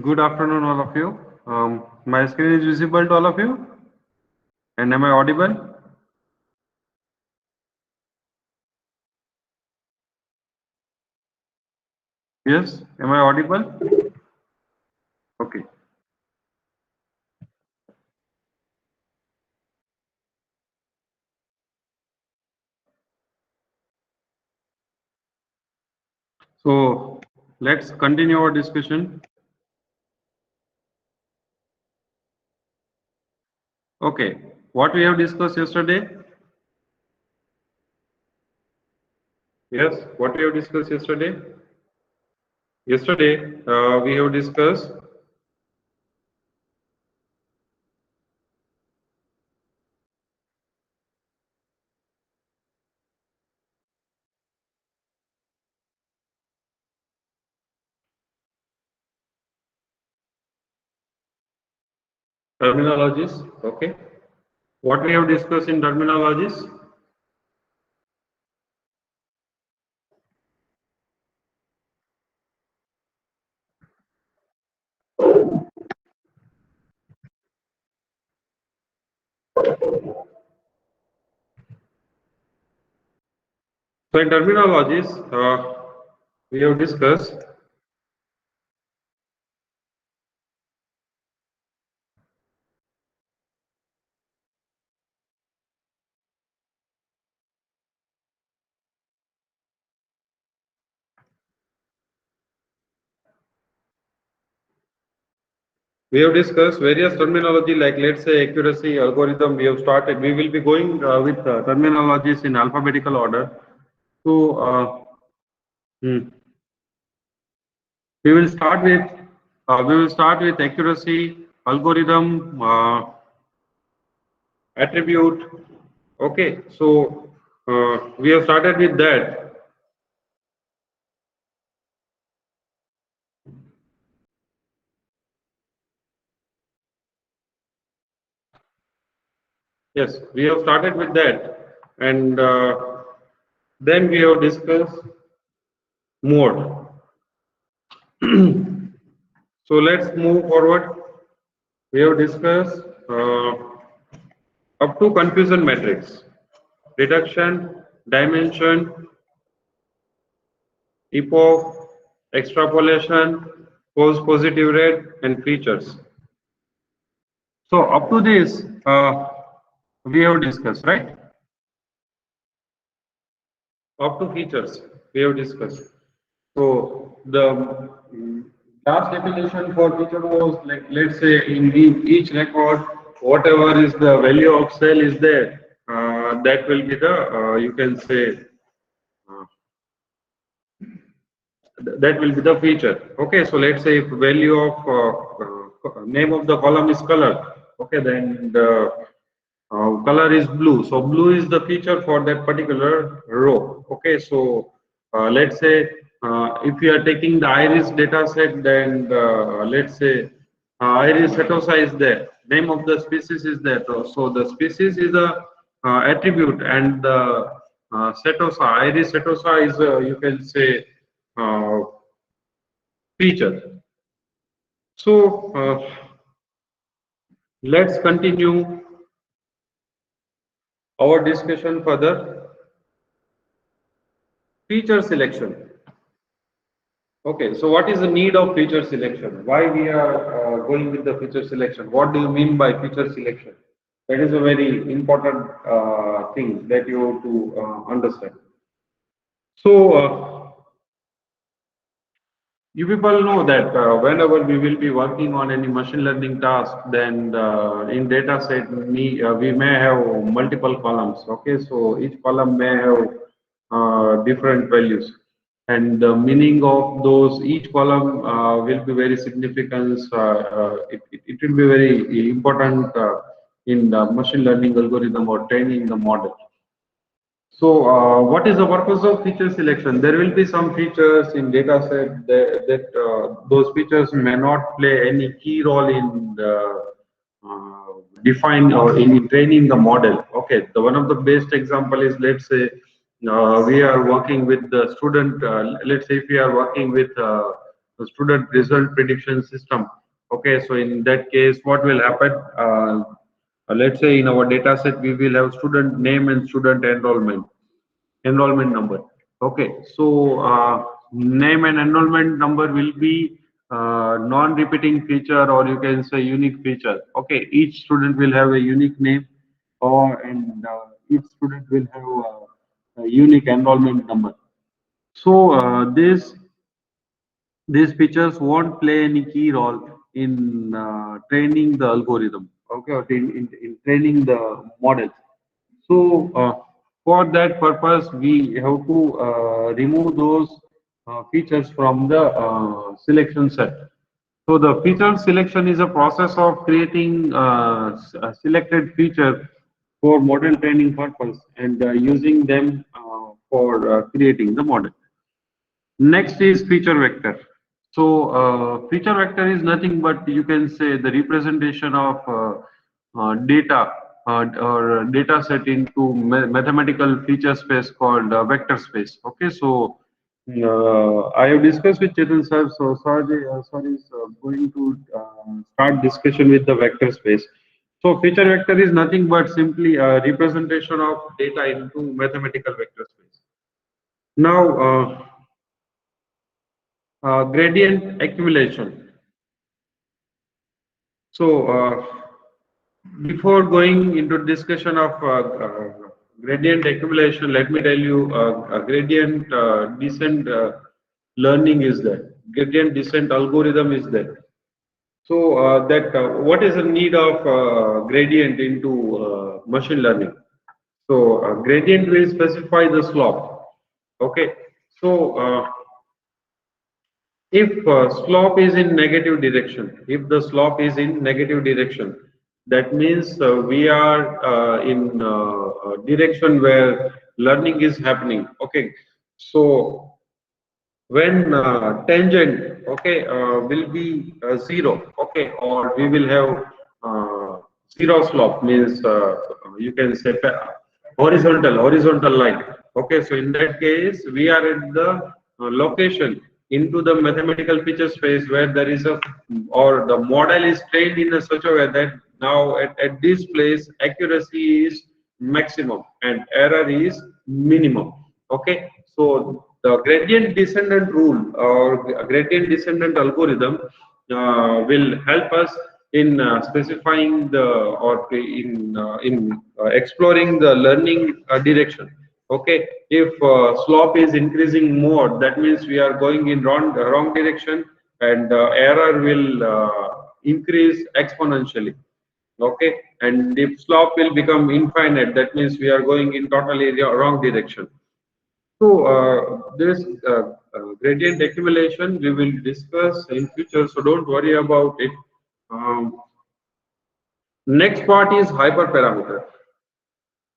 Good afternoon, all of you. My screen is visible to all of you, and am I audible? Yes, am I audible? Okay. So let's continue our discussion. Okay, what we have discussed yesterday? Yes, what we have discussed yesterday? Yesterday, we have discussed terminologies. Okay, what we have discussed in terminologies? So in terminologies, we have discussed various terminology like, let's say, accuracy, algorithm. We have started. We will be going with terminologies in alphabetical order. So hmm, we will start with accuracy, algorithm, attribute. Okay, so we have started with that. Yes, we have started with that, and then we have discussed mode. So let's move forward. We have discussed up to confusion matrix, reduction, dimension, epoch, extrapolation, false positive rate, and features. So up to this, we have discussed, right? Up to features, we have discussed. So the last definition for feature was like, let's say in each record, whatever is the value of cell is there, that will be the you can say uh, that will be the feature. Okay, so let's say if value of name of the column is color, okay, then the color is blue, so blue is the feature for that particular row. Okay, so let's say if we are taking the iris data set, then let's say iris setosa is there, name of the species is there, so the species is a attribute, and the setosa, iris setosa is you can say uh, feature. So let's continue our discussion further. Feature selection. Okay, so what is the need of feature selection? Why we are going with the feature selection? What do you mean by feature selection? That is a very important thing that you have to understand. So you people know that whenever we will be working on any machine learning task, then in data set we may have multiple columns. Okay, so each column may have different values, and the meaning of those each column will be very significant. It will be very important in the machine learning algorithm or training the model. So, what is the purpose of feature selection? There will be some features in data set that those features may not play any key role in the define or in training the model. Okay, the one of the best example is, let's say we are working with the student. Let's say if we are working with student result prediction system. Okay, so in that case, what will happen? Let's say in our data set, we will have student name and student enrollment number. Okay, so name and enrollment number will be non-repeating feature, or you can say unique feature. Okay, each student will have a unique name, or and each student will have a unique enrollment number. So these features won't play any key role in training the algorithm, okay, or in training the models. So for that purpose, we have to remove those features from the selection set. So the feature selection is a process of creating a selected feature for model training purpose and using them for creating the model. Next is feature vector. So feature vector is nothing but you can say the representation of data or data set into mathematical feature space called vector space. Okay, so I have discussed with Chetan sir. So sorry is going to start discussion with the vector space. So feature vector is nothing but simply a representation of data into mathematical vector space. Now. Gradient accumulation. So, before going into discussion of gradient accumulation, let me tell you, gradient descent learning is there. Gradient descent algorithm is there. So, what is the need of gradient into machine learning? So, gradient will specify the slope. Okay. So, if slope is in negative direction, if the slope is in negative direction, that means we are in a direction where learning is happening. Okay, so when tangent, okay, will be zero, okay, or we will have zero slope, means you can say horizontal line. Okay, so in that case, we are at the location into the mathematical feature space where there is a, or the model is trained in a such a way that now at this place accuracy is maximum and error is minimum. Okay, so the gradient descendant rule or gradient descendant algorithm will help us in specifying the or in exploring the learning direction. Okay, if slope is increasing more, that means we are going in wrong direction, and error will increase exponentially. Okay, and if slope will become infinite, that means we are going in totally wrong direction. So this gradient accumulation we will discuss in future, so don't worry about it. Next part is hyperparameter.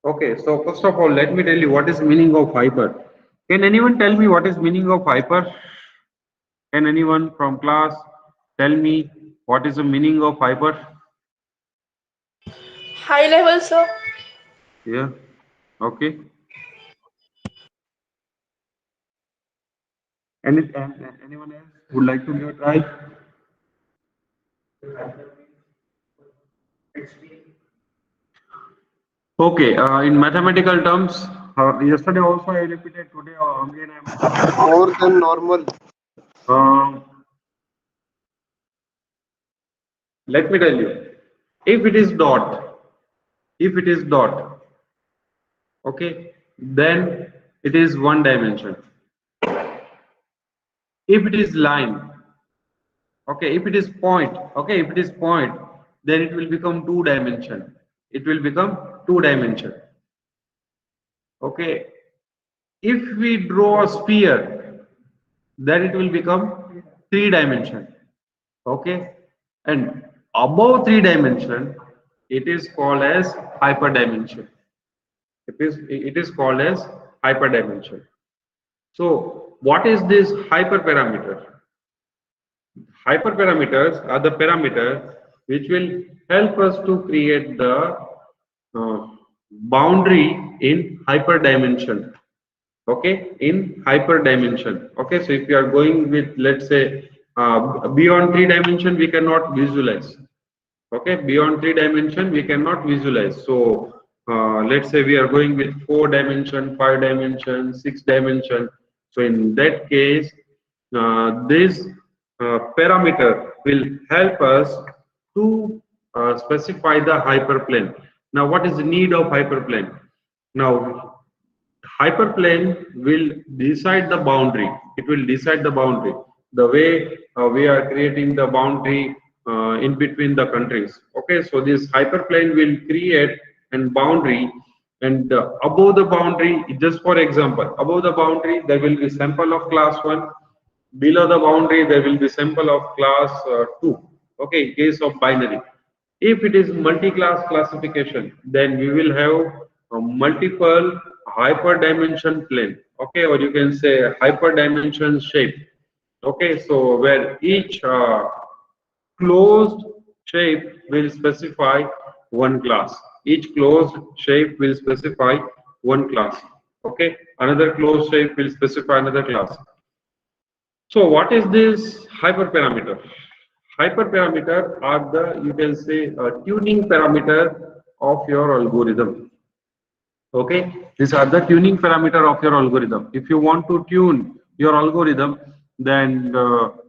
Okay, so first of all, let me tell you what is meaning of hyper. Can anyone tell me what is meaning of hyper? Can anyone from class tell me what is the meaning of hyper? High level, sir. Yeah. Okay. Anyone else would like to give a try? Okay, in mathematical terms, yesterday also I repeated, today again I am repeating. More than normal. Um, Let me tell you, if it is dot, if it is dot, okay, then it is one dimension. If it is line, okay, if it is point, okay, if it is point, then it will become two dimension. It will become two dimension. Okay, if we draw a sphere, then it will become three dimension. Okay, and above three dimension, it is called as hyperdimension. It is called as hyperdimension. So what is this hyperparameter? Hyperparameters are the parameters which will help us to create the uh, boundary in hyperdimension. Okay, in hyperdimension. Okay, so if you are going with, let's say, Beyond 3 dimension, we cannot visualize. Okay, beyond 3 dimension, we cannot visualize. So let's say we are going with 4 dimension, 5 dimension, 6 dimension. So in that case, this parameter will help us to specify the hyperplane. Now, what is the need of hyperplane? Now, hyperplane will decide the boundary. It will decide the boundary. The way we are creating the boundary in between the countries. Okay, so this hyperplane will create an boundary, and above the boundary, just for example, above the boundary there will be sample of class 1. Below the boundary there will be sample of class 2. Okay, in case of binary. If it is multi-class classification, then we will have a multiple hyperdimension plane, okay, or you can say hyperdimension shape. Okay, so where each closed shape will specify one class. Each closed shape will specify one class. Okay, another closed shape will specify another class. So what is this hyperparameter? Hyperparameter are the, you can say, tuning parameter of your algorithm. Okay, these are the tuning parameter of your algorithm. If you want to tune your algorithm, then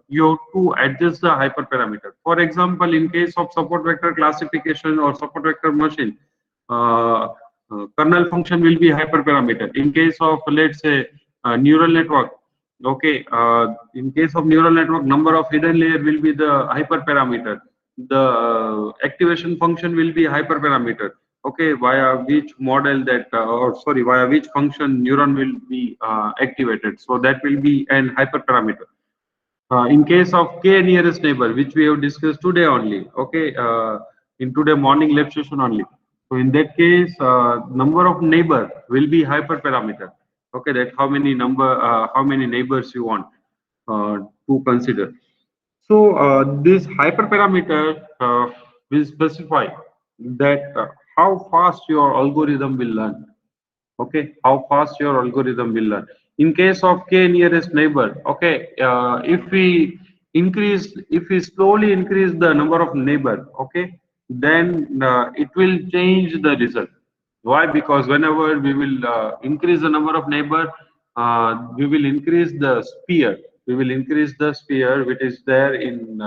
you have to adjust the hyperparameter. For example, in case of support vector classification or support vector machine, kernel function will be hyperparameter. In case of, let's say, neural network, okay, in case of neural network, number of hidden layer will be the hyperparameter. The activation function will be hyperparameter. Okay, via which model that, or sorry, via which function neuron will be activated. So that will be an hyperparameter. In case of k nearest neighbor, which we have discussed today only, okay, in today morning lab session only. So in that case, number of neighbor will be hyperparameter. Okay, that how many neighbors you want to consider. So this hyperparameter will specify that how fast your algorithm will learn. Okay, how fast your algorithm will learn. In case of k nearest neighbor, okay, if we slowly increase the number of neighbor, okay, then it will change the result. Why? Because whenever we will increase the number of neighbor, we will increase the sphere. We will increase the sphere which is there in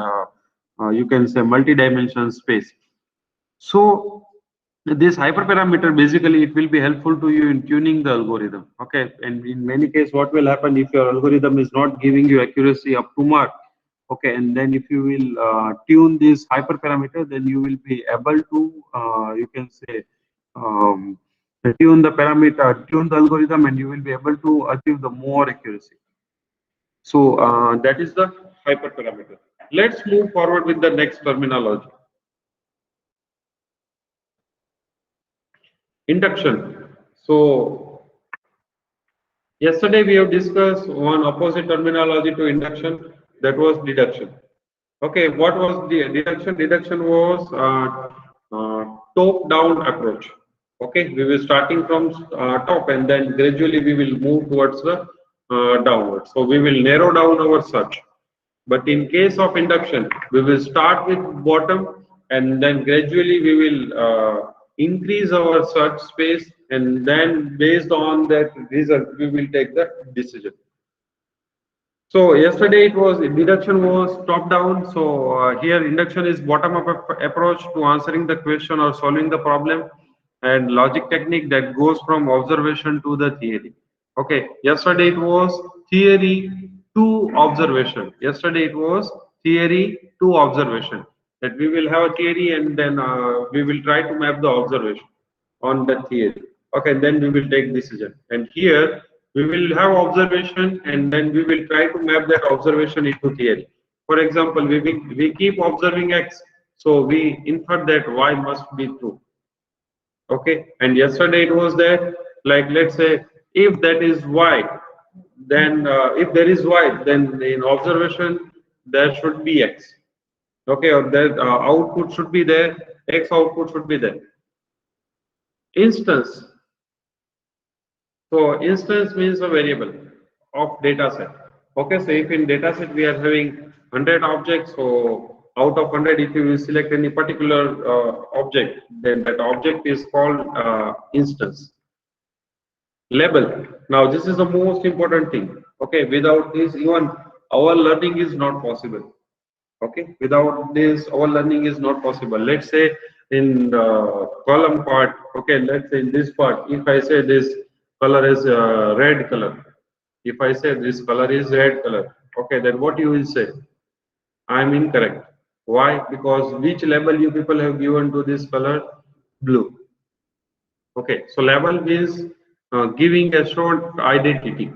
you can say multi-dimensional space. So this hyperparameter, basically it will be helpful to you in tuning the algorithm. Okay, and in many cases, what will happen if your algorithm is not giving you accuracy up to mark? Okay, and then if you will tune this hyperparameter, then you will be able to you can say um, tune the parameter, tune the algorithm, and you will be able to achieve the more accuracy. So that is the hyperparameter. Let's move forward with the next terminology. Induction. So yesterday we have discussed one opposite terminology to induction, that was deduction. Okay, what was the deduction? Deduction was top-down approach. Okay, we were starting from top and then gradually we will move towards the downward. So we will narrow down our search. But in case of induction, we will start with bottom and then gradually we will increase our search space, and then based on that result, we will take the decision. So yesterday it was deduction was top down. So here induction is bottom up approach to answering the question or solving the problem, and logic technique that goes from observation to the theory. Okay, yesterday it was theory to observation. Yesterday it was theory to observation. That we will have a theory and then we will try to map the observation on the theory. Okay, then we will take decision. And here we will have observation and then we will try to map that observation into theory. For example, we keep observing X, so we infer that Y must be true. Okay, and yesterday it was that, like, let's say if that is Y, then if there is Y, then in observation there should be X. Okay, or that output should be there, X output should be there. Instance. So instance means a variable of data set. Okay, so if in data set we are having 100 objects. So out of 100, if you will select any particular object, then that object is called instance. Label. Now this is the most important thing. Okay, without this, even our learning is not possible. Okay, without this, our learning is not possible. Let's say in the column part. Okay, let's say in this part, if I say this color is red color, if I say this color is red color, okay, then what you will say? I am incorrect. Why? Because which label you people have given to this color? Blue. Okay, so label is giving a short identity.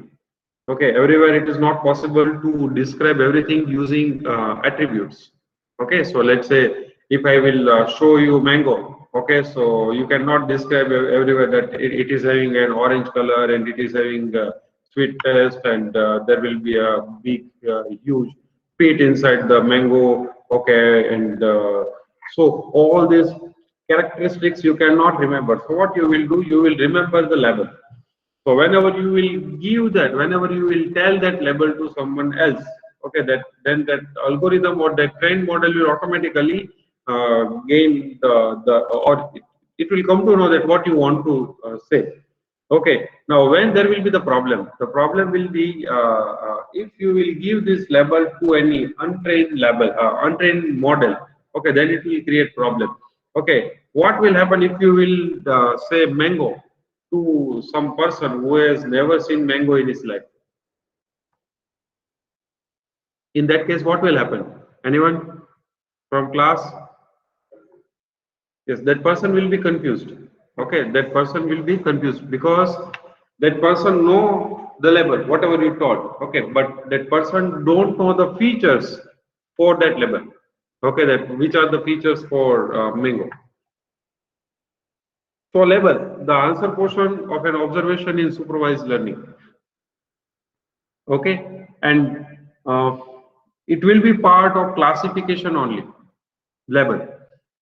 Okay, everywhere it is not possible to describe everything using attributes. Okay, so let's say if I will show you mango, okay, so you cannot describe everywhere that it is having an orange color and it is having sweet taste and there will be a big, huge pit inside the mango, okay, and so all these characteristics you cannot remember. So what you will do, you will remember the label. So whenever you will give that, whenever you will tell that label to someone else, okay, that then that algorithm or that trained model will automatically gain the or it will come to know that what you want to say. Okay. Now when there will be the problem will be if you will give this label to any untrained model. Okay, then it will create problem. Okay, what will happen if you will say mango to some person who has never seen mango in his life? In that case, what will happen? Anyone from class? Yes, that person will be confused. Okay, that person will be confused because that person know the label, whatever you taught. Okay, but that person don't know the features for that label. Okay, that which are the features for mango. So label, the answer portion of an observation in supervised learning. Okay, and it will be part of classification only. Label.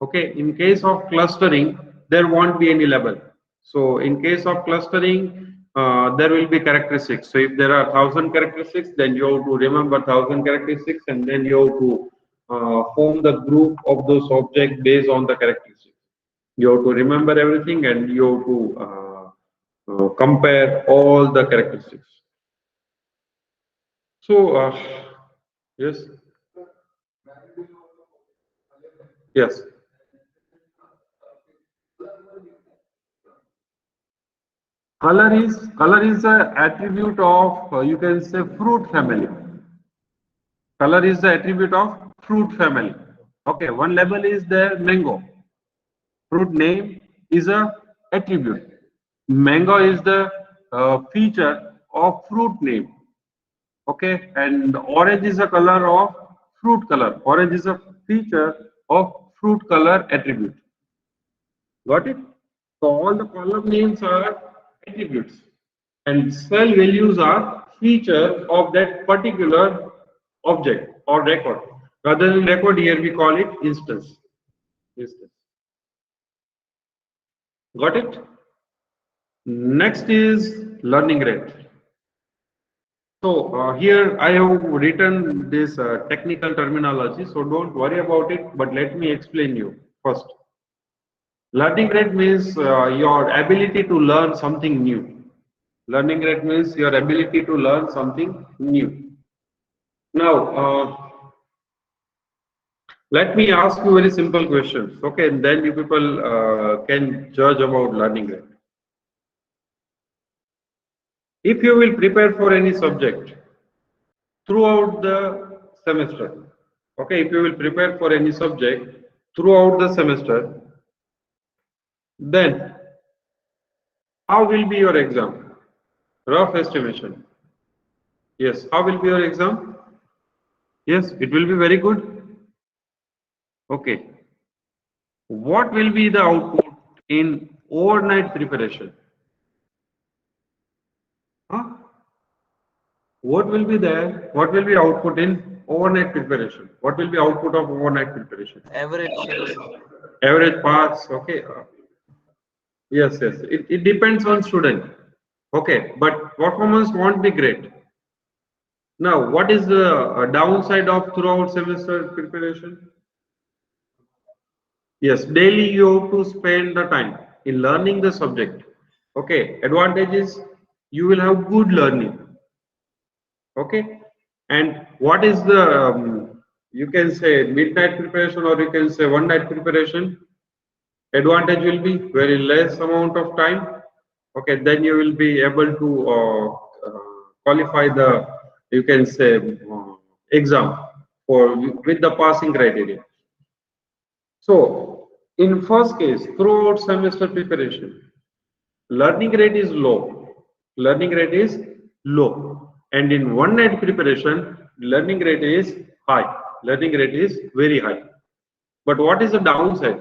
Okay, in case of clustering, there won't be any label. So in case of clustering, there will be characteristics. So if there are 1,000 characteristics, then you have to remember 1,000 characteristics, and then you have to form the group of those objects based on the characteristics. You have to remember everything, and you have to compare all the characteristics. So yes, yes. Color is a attribute of you can say fruit family. Color is the attribute of fruit family. Okay, one label is the mango. Fruit name is a attribute. Mango is the feature of fruit name. Okay, and orange is a color of fruit color. Orange is a feature of fruit color attribute. Got it? So all the column names are attributes and cell values are feature of that particular object or record. Rather than record, here we call it instance. Instance. Got it? Next is learning rate. So here I have written this technical terminology, so don't worry about it, but let me explain you first. Learning rate means your ability to learn something new. Learning rate means your ability to learn something new. Now, let me ask you very simple questions, okay? And then you people can judge about learning rate. If you will prepare for any subject throughout the semester, okay? If you will prepare for any subject throughout the semester, then how will be your exam? Rough estimation. Yes, how will be your exam? Yes, it will be very good. Okay. What will be the output in overnight preparation? Huh? What will be there? What will be output in overnight preparation? What will be output of overnight preparation? Average. Average pass. Okay. Yes, yes. It depends on student. Okay, but performance won't be great. Now, what is the downside of throughout semester preparation? Yes, daily you have to spend the time in learning the subject. Okay, advantage is you will have good learning. Okay, and what is the you can say midnight preparation or you can say one night preparation? Advantage will be very less amount of time. Okay, then you will be able to qualify the you can say exam for with the passing criteria. So in first case, throughout semester preparation, learning rate is low. Learning rate is low. And in one night preparation, learning rate is high. Learning rate is very high. But what is the downside?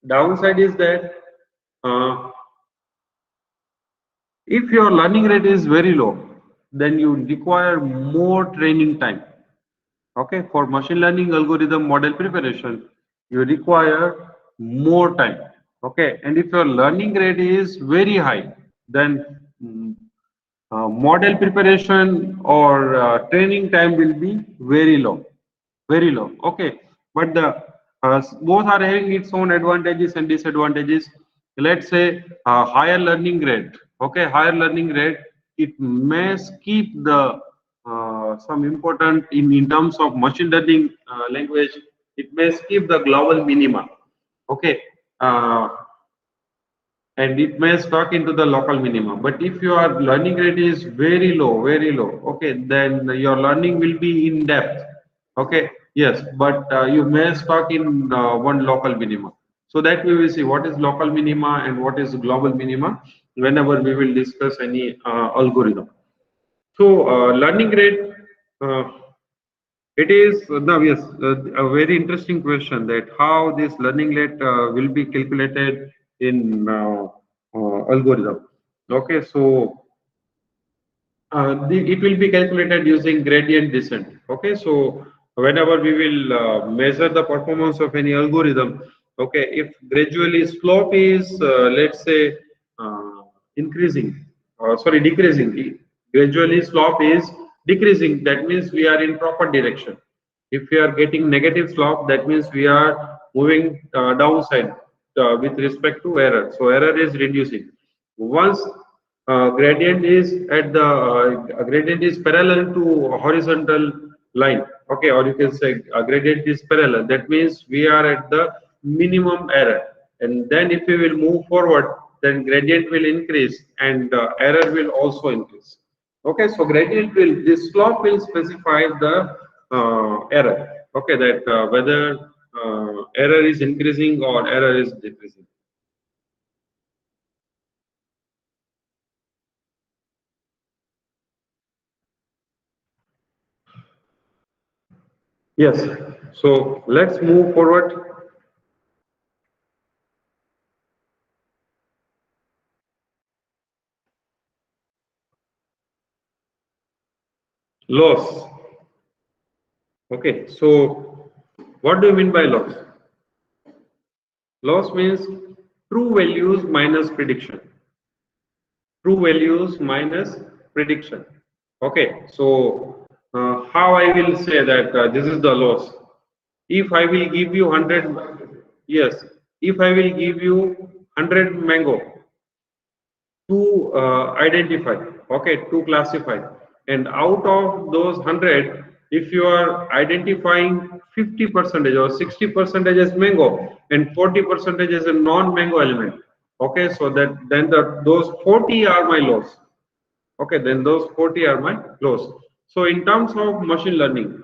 Downside is that uh, if your learning rate is very low, then you require more training time. Okay, for machine learning algorithm model preparation, you require more time. Okay, and if your learning rate is very high, then model preparation or training time will be very low. Okay, but the both are having its own advantages and disadvantages. Let's say higher learning rate. Okay, higher learning rate, it may skip the some important in terms of machine learning language. It may skip the global minima. Okay, uh, and it may stuck into the local minimum. But if your learning rate is very low, okay, then your learning will be in depth. Okay, yes, but you may stuck in one local minimum. So that we will see what is local minima and what is global minima whenever we will discuss any algorithm. So learning rate, uh, it is now yes a very interesting question that how this learning rate will be calculated in algorithm. Okay, so it will be calculated using gradient descent. Okay, so whenever we will measure the performance of any algorithm, okay, if gradually slope is let's say uh, increasing, sorry, decreasing, gradually slope is decreasing, that means we are in proper direction. If we are getting negative slope, that means we are moving downside with respect to error. So error is reducing. Once gradient is at the gradient is parallel to horizontal line. Okay, or you can say gradient is parallel. That means we are at the minimum error. And then if we will move forward, then gradient will increase and error will also increase. Okay, so gradient will, this slope will specify the error. Okay, that whether error is increasing or error is decreasing. Yes, so let's move forward. Loss. Okay, so what do you mean by loss? Loss means true values minus prediction. True values minus prediction. Okay, so how I will say that this is the loss. If I will give you 100, yes, if I will give you 100 mango to identify, okay, to classify, and out of those 100, if you are identifying 50 percentage or 60 percentage as mango and 40 percentage as a non-mango element, okay, so that then those 40 are my loss. Okay, then those 40 are my loss. So in terms of machine learning,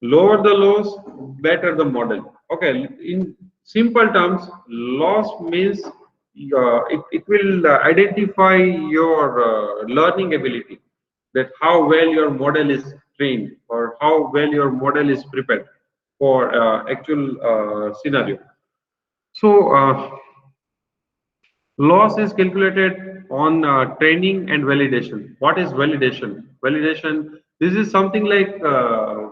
lower the loss, better the model. Okay, in simple terms, loss means it will identify your learning ability, that how well your model is trained or how well your model is prepared for actual scenario. So loss is calculated on training and validation. What is validation? Validation, this is something like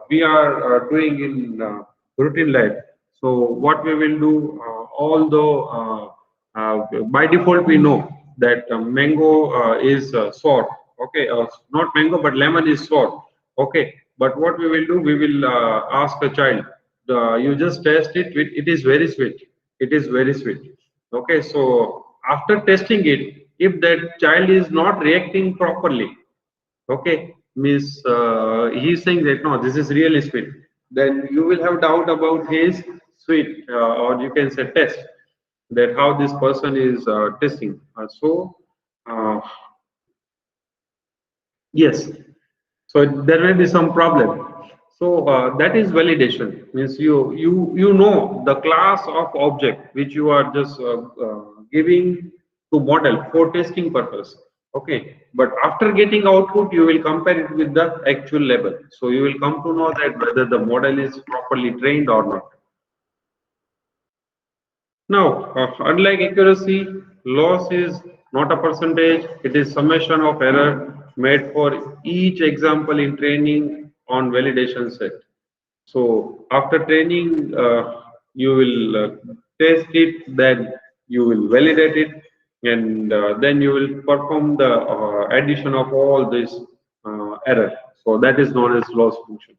we are doing in routine life. So what we will do, although by default we know that mango is sour. Okay, not mango, but lemon is sour. Okay, but what we will do, we will ask a child. You just test it. It is very sweet. It is very sweet. Okay, so after testing it, if that child is not reacting properly, okay, means he's saying that no, this is really sweet, then you will have doubt about his sweet, or you can say test, that how this person is testing. Uh, yes, so there may be some problem. So that is validation. Means you know the class of object which you are just giving to model for testing purpose. Okay, but after getting output, you will compare it with the actual level. So you will come to know that whether the model is properly trained or not. Now, unlike accuracy, loss is not a percentage, it is summation of error made for each example in training on validation set. So after training, you will test it, then you will validate it, and then you will perform the addition of all this error. So that is known as loss function.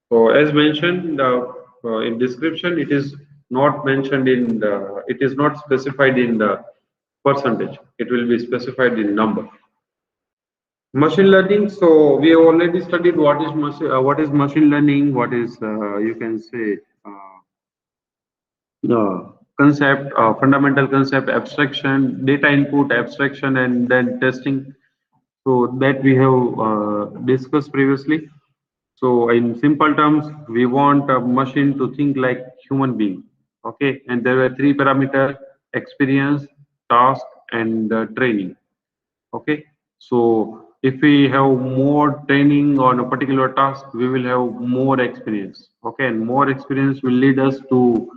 So as mentioned in description, it is not mentioned in the, it is not specified in the percentage. It will be specified in number. Machine learning. So we have already studied what is machine learning, what is you can say the concept, fundamental concept, abstraction, data input, abstraction, and then testing. So that we have discussed previously. So in simple terms, we want a machine to think like human being. Okay, and there were three parameters: experience, task, and training. Okay, so if we have more training on a particular task, we will have more experience. Okay, and more experience will lead us to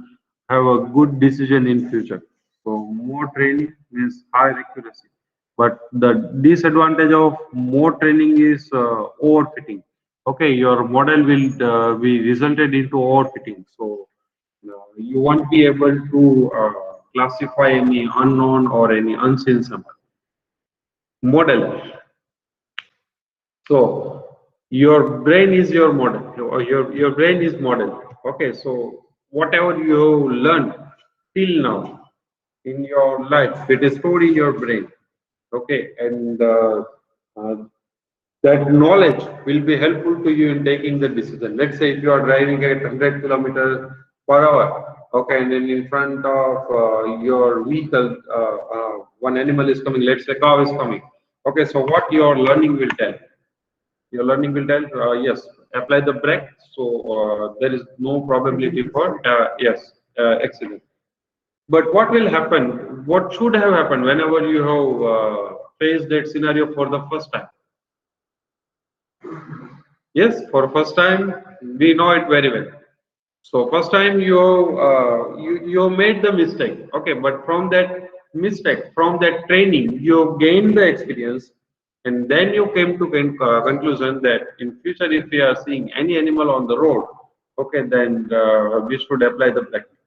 have a good decision in future. So more training means higher accuracy. But the disadvantage of more training is overfitting. Okay, your model will be resulted into overfitting. So you won't be able to classify any unknown or any unseen sample. Model. So your brain is your model, or your brain is model. Okay, so whatever you learned till now in your life, it is stored in your brain. Okay, and uh, that knowledge will be helpful to you in taking the decision. Let's say if you are driving at 100 kilometers per hour, okay, and then in front of your vehicle, one animal is coming. Let's say cow is coming. Okay, so what your learning will tell? Your learning will tell, yes, apply the brake, so there is no probability for yes accident. But what will happen? What should have happened whenever you have faced that scenario for the first time? Yes, for first time, we know it very well. So first time you made the mistake, okay, but from that mistake, from that training, you gained the experience, and then you came to conclusion that in future, if we are seeing any animal on the road, okay, then we should apply the practice.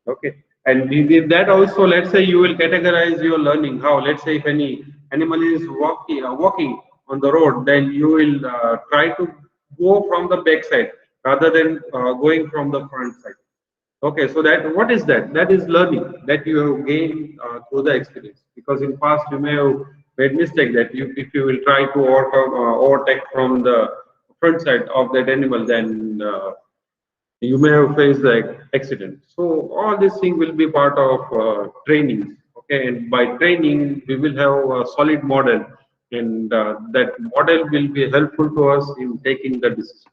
Okay. And with that also, let's say you will categorize your learning. How? Let's say if any animal is walking on the road, then you will try to go from the back side rather than going from the front side. Okay. So that, what is that? That is learning that you have gained through the experience. Because in past you may have made mistake that you, if you will try to overtake from the front side of that animal, then you may have faced the accident. So all these things will be part of training. Okay, and by training we will have a solid model, and that model will be helpful to us in taking the decisions.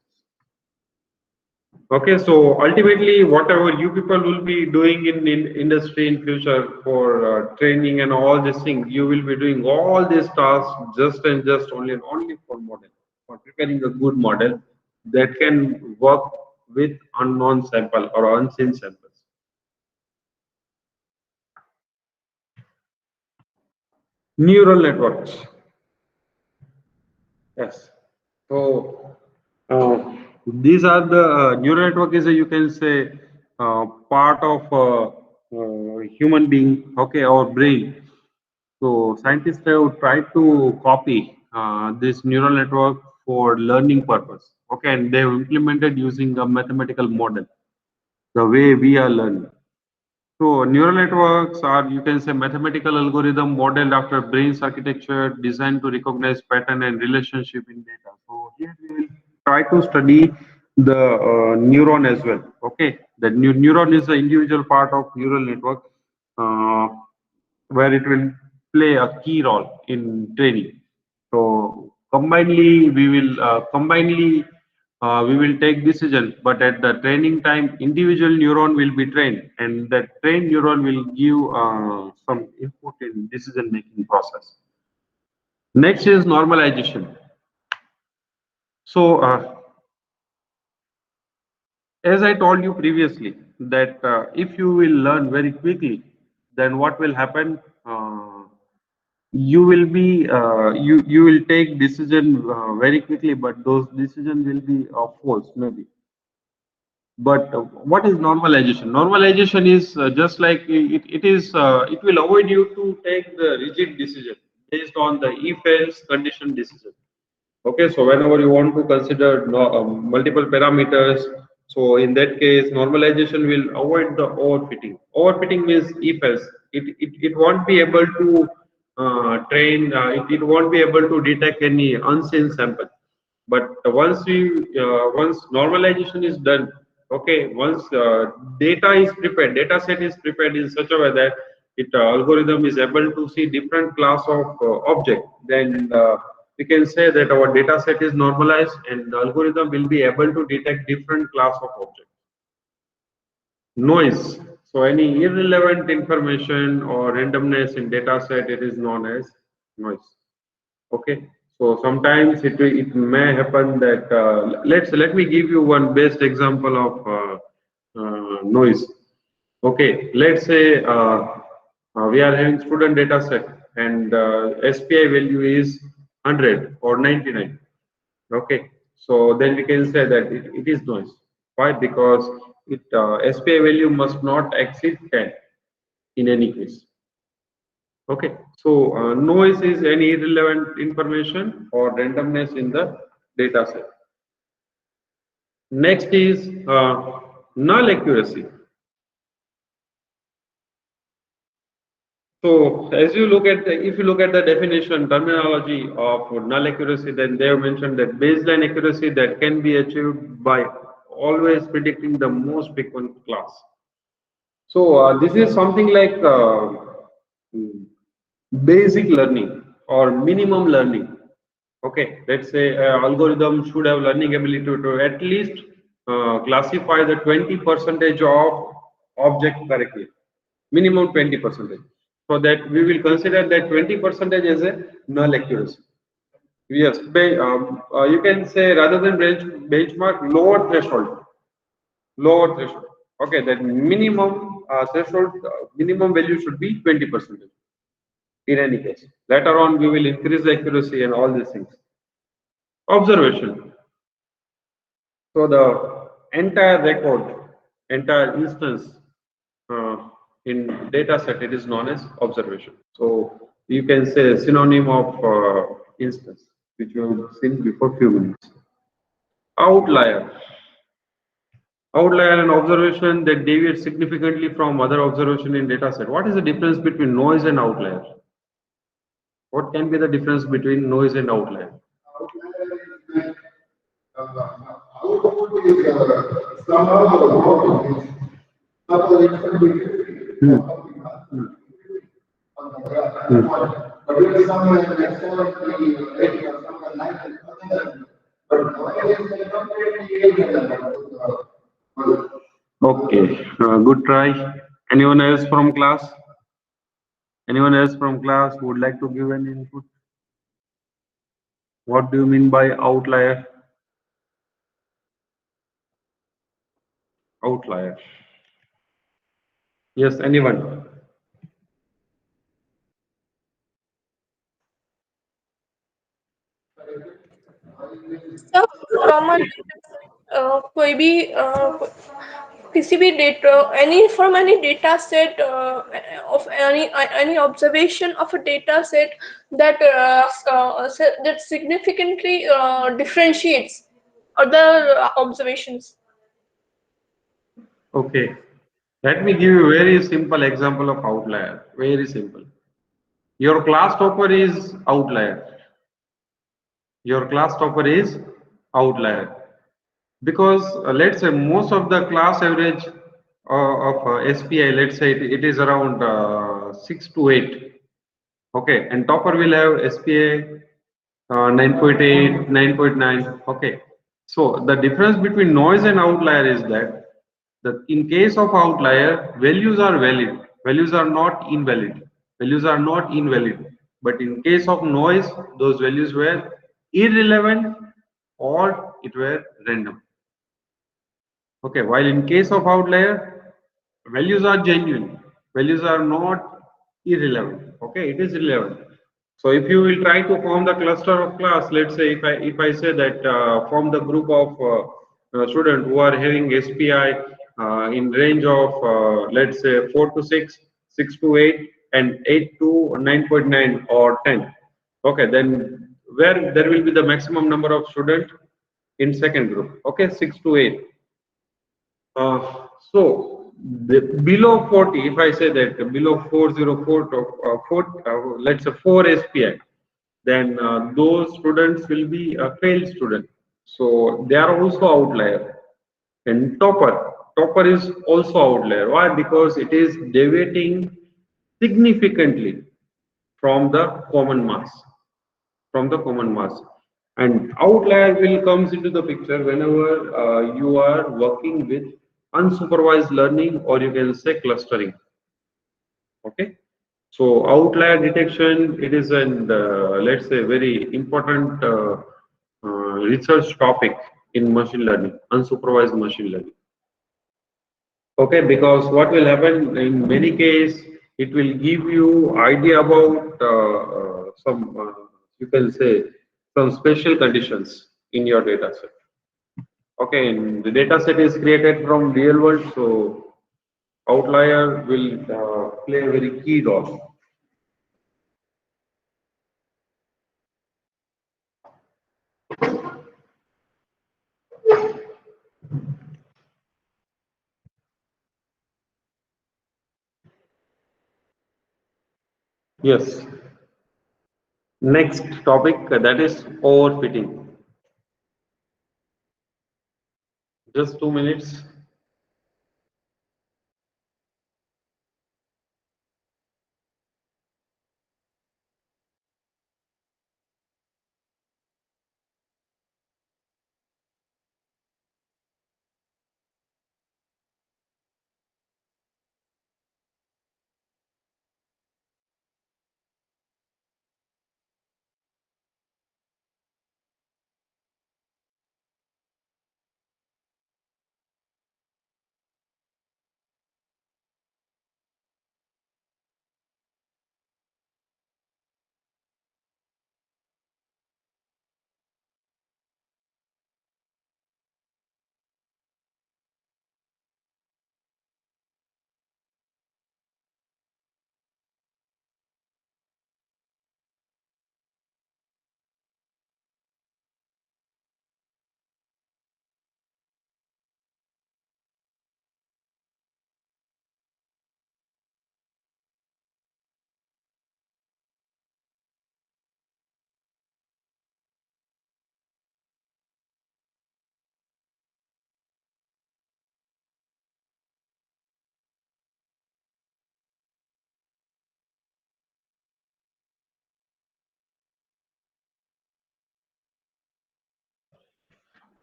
Okay, so ultimately, whatever you people will be doing in industry in future for training and all these things, you will be doing all these tasks just and just only and only for model, for preparing a good model that can work with unknown sample or unseen samples. Neural networks. Yes. So these are the neural network is a, you can say part of human being, okay, our brain. So scientists have tried to copy this neural network for learning purpose. Okay, and they've implemented using a mathematical model, the way we are learning. So neural networks are, you can say, mathematical algorithm modeled after brain's architecture designed to recognize pattern and relationship in data. So here we will try to study the neuron as well. Okay, the neuron is the individual part of neural network uh, where it will play a key role in training. So combinedly we will take decision, but at the training time, individual neuron will be trained, and that trained neuron will give some input in decision making process. Next is normalization. So as I told you previously, that if you will learn very quickly, then what will happen? You will be you will take decision very quickly, but those decisions will be false maybe. But what is normalization? Normalization is just like it is it will avoid you to take the rigid decision based on the if else condition decision. Okay, so whenever you want to consider multiple parameters, so in that case, normalization will avoid the overfitting. Overfitting means if else, it won't be able to it won't be able to detect any unseen sample. But once normalization is done, okay, once data is prepared, data set is prepared in such a way that it algorithm is able to see different class of object, then we can say that our data set is normalized and the algorithm will be able to detect different class of object. Noise. So any irrelevant information or randomness in data set, it is known as noise. Okay. So sometimes it may happen that let me give you one best example of noise. Okay. Let's say we are having student data set and SPI value is 100 or 99. Okay, so then we can say that it is noise. Why? Because SPI value must not exceed 10 in any case. Okay, so noise is any irrelevant information or randomness in the data set. Next is null accuracy. So as you look at if you look at the definition terminology of null accuracy, then they have mentioned that baseline accuracy that can be achieved by always predicting the most frequent class. So this is something like mm, basic learning or minimum learning. Okay, let's say algorithm should have learning ability to at least classify the 20 percentage of object correctly, minimum 20 percentage. So that we will consider that 20 percentage as a null accuracy. Yes, you can say rather than benchmark, lower threshold. Okay, that minimum threshold, minimum value should be 20% in any case. Later on, we will increase the accuracy and all these things. Observation. So the entire record, entire instance uh, in data set, it is known as observation. So you can say synonym of instance, which we have seen before few minutes. Outlier. Outlier and observation that deviate significantly from other observation in data set. What is the difference between noise and outlier? What can be the difference between noise and outlier? Okay, good try. Anyone else from class? Anyone else from class who would like to give an input? What do you mean by outlier? Outlier. Yes, anyone? सब common कोई भी PCB data, any from any data set of any observation of a data set that that significantly differentiates other observations. Okay. Let me give you a very simple example of outlier. Very simple. Your class topper is outlier. Your class topper is outlier. Because let's say most of the class average of SPI, let's say it is around 6 to 8. Okay. And topper will have SPI 9.8, 9.9. Okay. So the difference between noise and outlier is that in case of outlier, values are valid. Values are not invalid. Values are not invalid. But in case of noise, those values were irrelevant or it were random. Okay. While in case of outlier, values are genuine. Values are not irrelevant. Okay. It is relevant. So if you will try to form the cluster of class, let's say if I say that form the group of students who are having SPI in range of let's say 4 to 6, 6 to 8, and 8 to 9.9 or 10. Okay, then where there will be the maximum number of students in second group. Okay, 6 to 8. So below 40, if I say that below 404 to 4, let's say 4 SPI, then those students will be a failed student. So they are also outlier. And topper is also outlier. Why? Because it is deviating significantly from the common mass. From the common mass. And outlier will comes into the picture whenever you are working with unsupervised learning, or you can say clustering. Okay. So outlier detection, it is an let's say very important research topic in machine learning, unsupervised machine learning. Okay, because what will happen in many cases, it will give you idea about some you can say some special conditions in your data set. Okay, and the data set is created from real world, so outlier will play a very key role. Yes. Next topic that is overfitting. Just 2 minutes.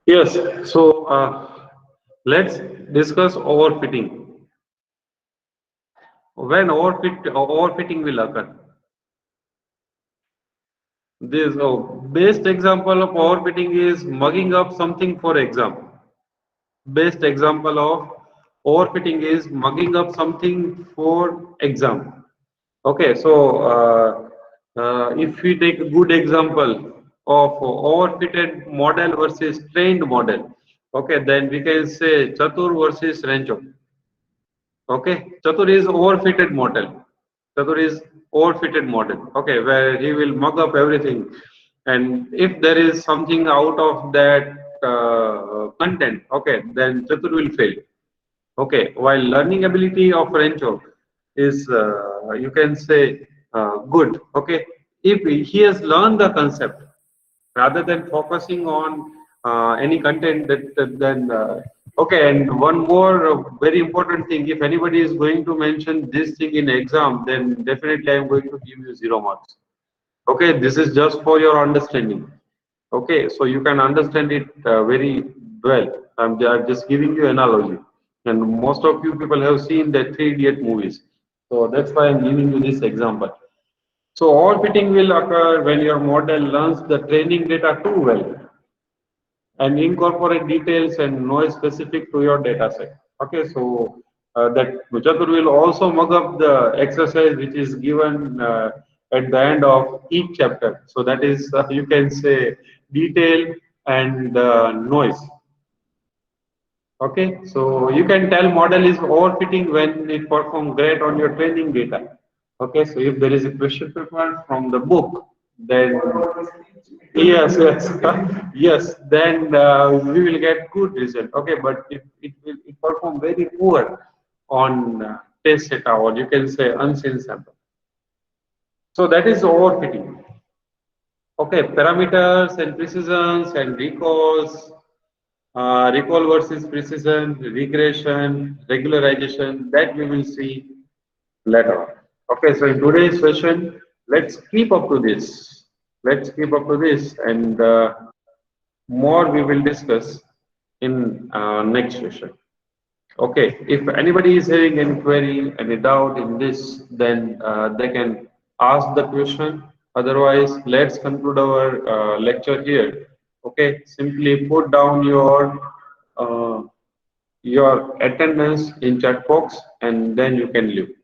Yes. So let's discuss overfitting. When overfitting will occur. This best example of overfitting is mugging up something for exam. Best example of overfitting is mugging up something for exam. Okay, so if we take a good example of overfitted model versus trained model, Okay, then we can say Chatur versus Rancho. Okay, Chatur is overfitted model. Chatur is overfitted model. Okay, where he will mug up everything, and if there is something out of that content, okay, then Chatur will fail. Okay, while learning ability of Rancho is, you can say, good. Okay, if he has learned the concept rather than focusing on any content that then okay. And one more very important thing, if anybody is going to mention this thing in exam, then definitely I'm going to give you 0 marks. Okay, this is just for your understanding. Okay, so you can understand it very well. I'm just giving you analogy, and most of you people have seen the Three Idiot movies, so that's why I'm giving you this example. So overfitting will occur when your model learns the training data too well and incorporate details and noise specific to your data set. Okay, so that Chatur will also mug up the exercise which is given at the end of each chapter. So that is, you can say, detail and noise. Okay, so you can tell model is overfitting when it performs great on your training data. Okay, so if there is a question paper from the book, then yes, yes, yes, then we will get good result. Okay, but if it will it perform very poor on test data, or you can say unseen sample. So that is overfitting. Okay, parameters and precisions and recalls, recall versus precision, regression, regularization, that we will see later on. Okay, so in today's session, let's keep up to this. Let's keep up to this, and more we will discuss in next session. Okay, if anybody is having any query, any doubt in this, then they can ask the question. Otherwise, let's conclude our lecture here. Okay, simply put down uh, your attendance in chat box, and then you can leave.